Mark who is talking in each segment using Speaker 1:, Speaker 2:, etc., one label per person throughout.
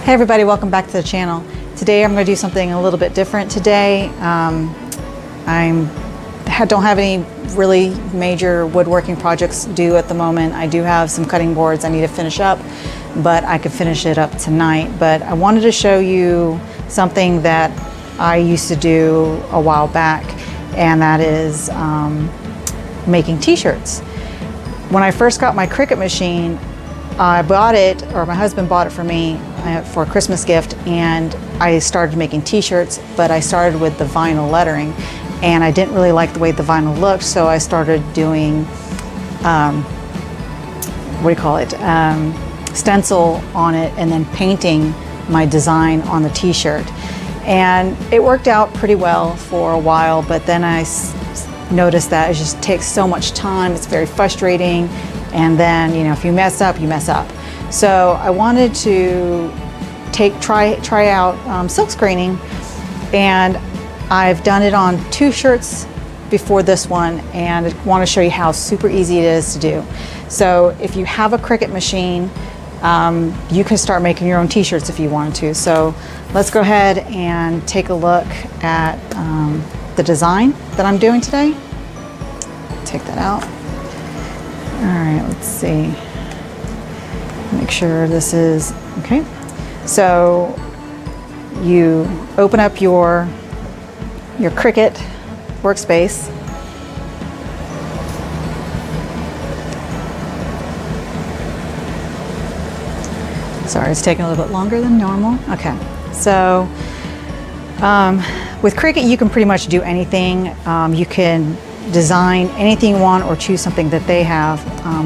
Speaker 1: Hey everybody, welcome back to the channel. Today I'm going to do something a little bit different today. I don't have any really major woodworking projects due at the moment. I do have some cutting boards I need to finish up, but I could finish it up tonight. But I wanted to show you something that I used to do a while back, and that is making t-shirts. When I first got my Cricut machine, I bought it, or my husband bought it for me for a Christmas gift, and I started making t-shirts, but I started with the vinyl lettering, and I didn't really like the way the vinyl looked, so I started doing, stencil on it, and then painting my design on the t-shirt. And it worked out pretty well for a while, but then I noticed that it just takes so much time, it's very frustrating. And then, you know, if you mess up, you mess up. So I wanted to try out silk screening, and I've done it on 2 shirts before this one, and I want to show you how super easy it is to do. So if you have a Cricut machine, you can start making your own t-shirts if you wanted to. So let's go ahead and take a look at the design that I'm doing today. Take that out. All right, let's see. Make sure this is okay. So you open up your Cricut workspace. Sorry, it's taking a little bit longer than normal. Okay, so with Cricut, you can pretty much do anything. You can design anything you want or choose something that they have.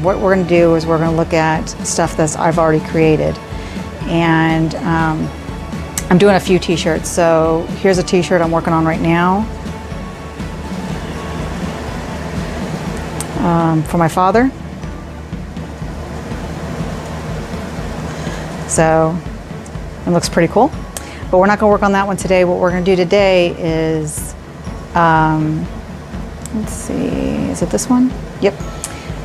Speaker 1: What we're going to do is we're going to look at stuff that I've already created. And I'm doing a few t-shirts. So here's a t-shirt I'm working on right now for my father. So it looks pretty cool. But we're not going to work on that one today. What we're going to do today is let's see, is it this one? Yep.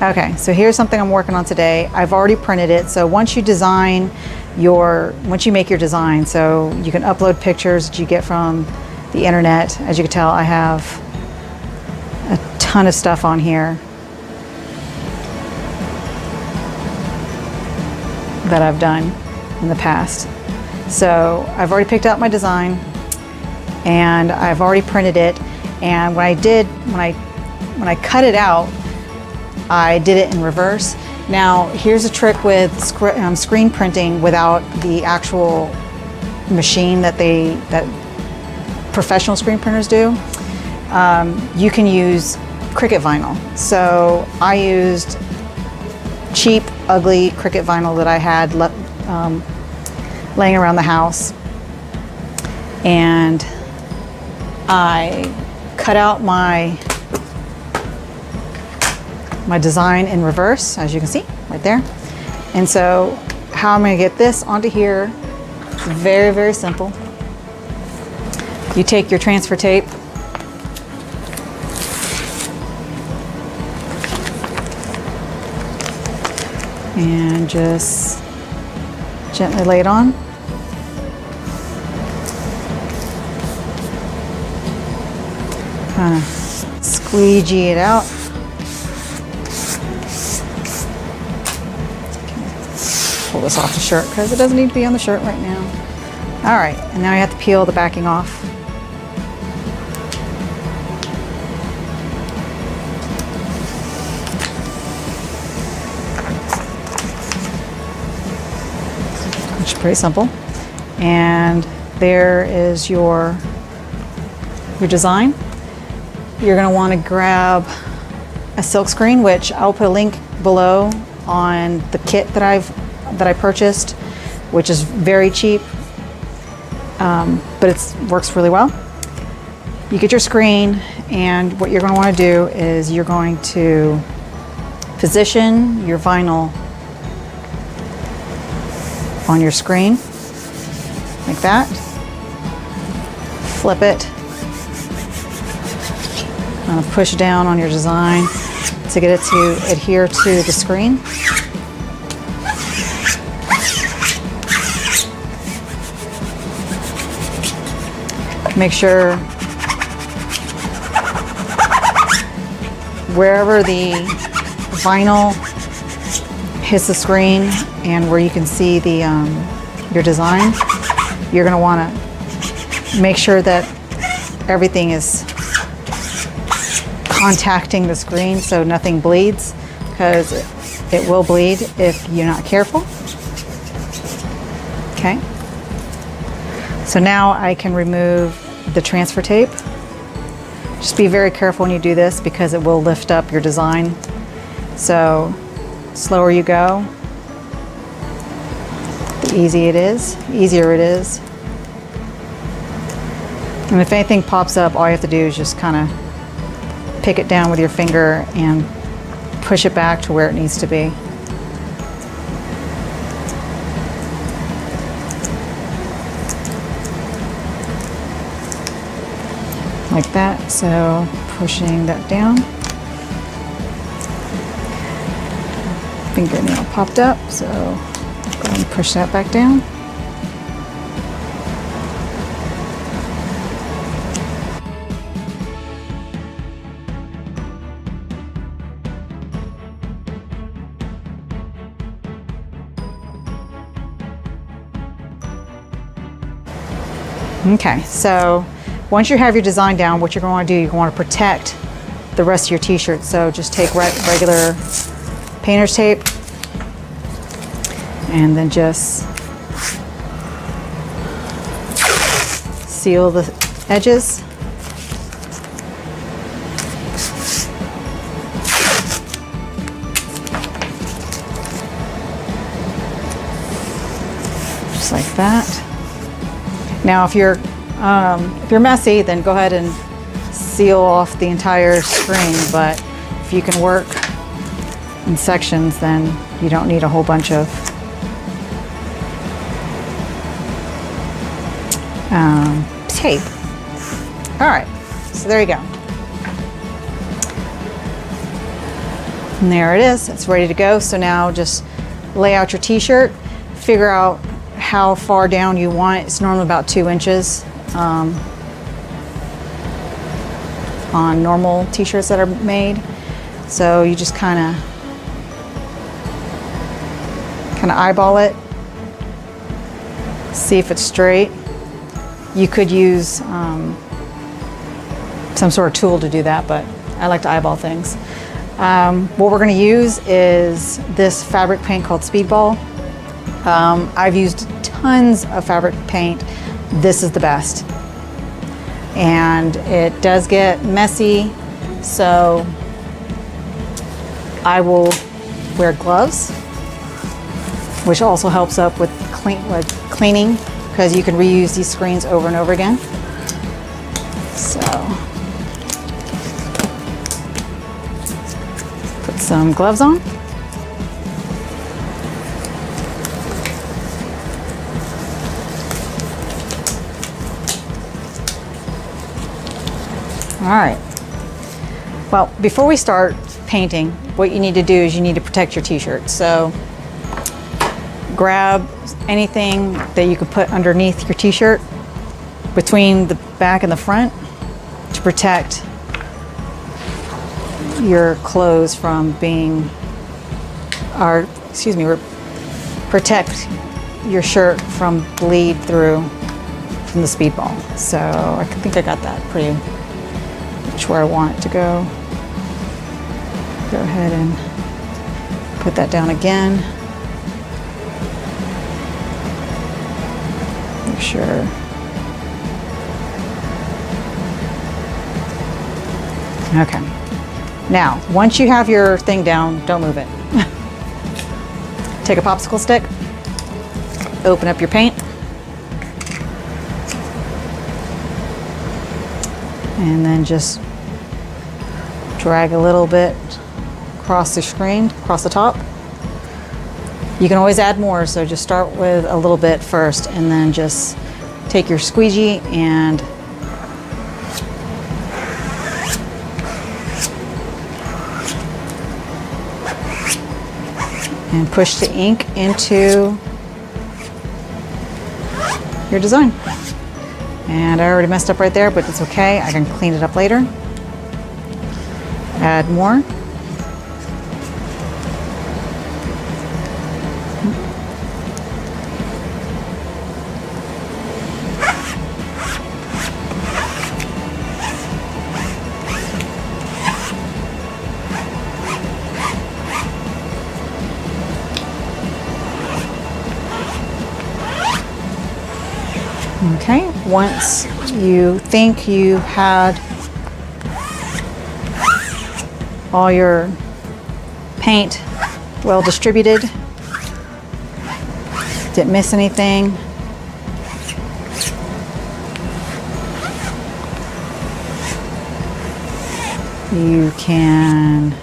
Speaker 1: Okay, so here's something I'm working on today. I've already printed it. So once you make your design, so you can upload pictures that you get from the internet. As you can tell, I have a ton of stuff on here that I've done in the past. So I've already picked out my design, and I've already printed it. And when I cut it out, I did it in reverse. Now, here's a trick with screen printing without the actual machine that professional screen printers do. You can use Cricut vinyl. So I used cheap, ugly Cricut vinyl that I had laying around the house, and I cut out my design in reverse, as you can see right there. And so how I'm going to get this onto here, it's very, very simple. You take your transfer tape and just gently lay it on. Kind of squeegee it out. Pull this off the shirt because it doesn't need to be on the shirt right now. All right, and now I have to peel the backing off. Which is pretty simple. And there is your design. You're going to want to grab a silk screen, which I'll put a link below on the kit that I purchased, which is very cheap, but it works really well. You get your screen, and what you're going to want to do is you're going to position your vinyl on your screen like that. Flip it. Push down on your design to get it to adhere to the screen. Make sure wherever the vinyl hits the screen and where you can see the your design, you're going to want to make sure that everything is contacting the screen so nothing bleeds, because it will bleed if you're not careful. Okay. So now I can remove the transfer tape. Just be very careful when you do this because it will lift up your design. So slower you go, the easier it is. And if anything pops up, all you have to do is just kind of pick it down with your finger and push it back to where it needs to be. Like that, so pushing that down. Fingernail popped up, so go ahead and push that back down. Okay, so once you have your design down, what you're going to do, you're going to protect the rest of your t-shirt. So just take regular painter's tape and then just seal the edges. Just like that. Now if you're messy, then go ahead and seal off the entire screen, but if you can work in sections, then you don't need a whole bunch of tape. All right, so there you go. And there it is, it's ready to go. So now just lay out your t-shirt, figure out how far down you want it. It's normally about 2 inches. On normal t-shirts that are made. So you just kind of eyeball it, see if it's straight. You could use some sort of tool to do that, but I like to eyeball things. What we're going to use is this fabric paint called Speedball. I've used tons of fabric paint. This is the best. And it does get messy, so I will wear gloves, which also helps up with cleaning, because you can reuse these screens over and over again. So put some gloves on. All right, well, before we start painting, what you need to do is you need to protect your t-shirt. So grab anything that you could put underneath your t-shirt between the back and the front to protect your clothes from being, protect your shirt from bleed through from the Speedball. So I think I got that pretty much where I want it to go. Go ahead and put that down again. Make sure. Okay. Now, once you have your thing down, don't move it. Take a popsicle stick, open up your paint, and then just drag a little bit across the screen, across the top. You can always add more, so just start with a little bit first, and then just take your squeegee and push the ink into your design. And I already messed up right there, but it's okay. I can clean it up later. Add more. Okay, once you think you had all your paint well distributed, didn't miss anything, you can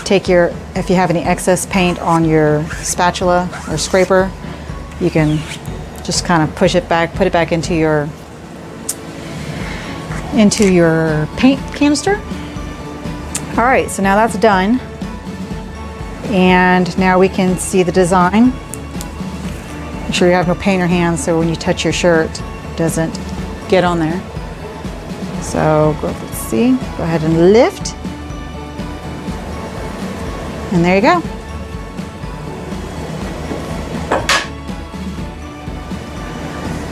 Speaker 1: take your, if you have any excess paint on your spatula or scraper, you can just kind of push it back, put it back into your paint canister. All right, so now that's done. And now we can see the design. Make sure you have no paint in your hands so when you touch your shirt, it doesn't get on there. So let's see, go ahead and lift. And there you go.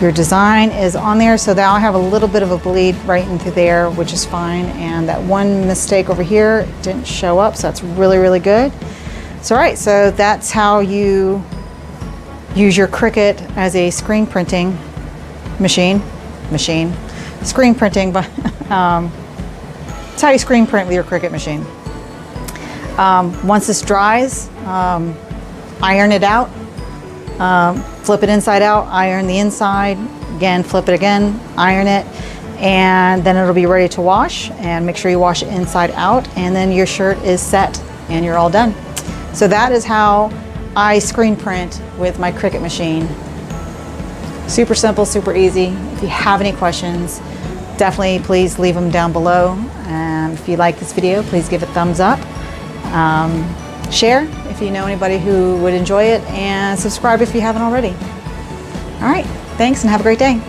Speaker 1: Your design is on there, so now I have a little bit of a bleed right into there, which is fine. And that one mistake over here didn't show up, so that's really, really good. So, all right, so that's how you use your Cricut as a screen printing machine. Screen printing, but that's how you screen print with your Cricut machine. Once this dries, iron it out. Flip it inside out, iron the inside, again, flip it again, iron it, and then it'll be ready to wash. And make sure you wash it inside out, and then your shirt is set and you're all done. So that is how I screen print with my Cricut machine. Super simple, super easy. If you have any questions, definitely please leave them down below. And if you like this video, please give it a thumbs up. Share if you know anybody who would enjoy it, and subscribe if you haven't already. All right, thanks and have a great day.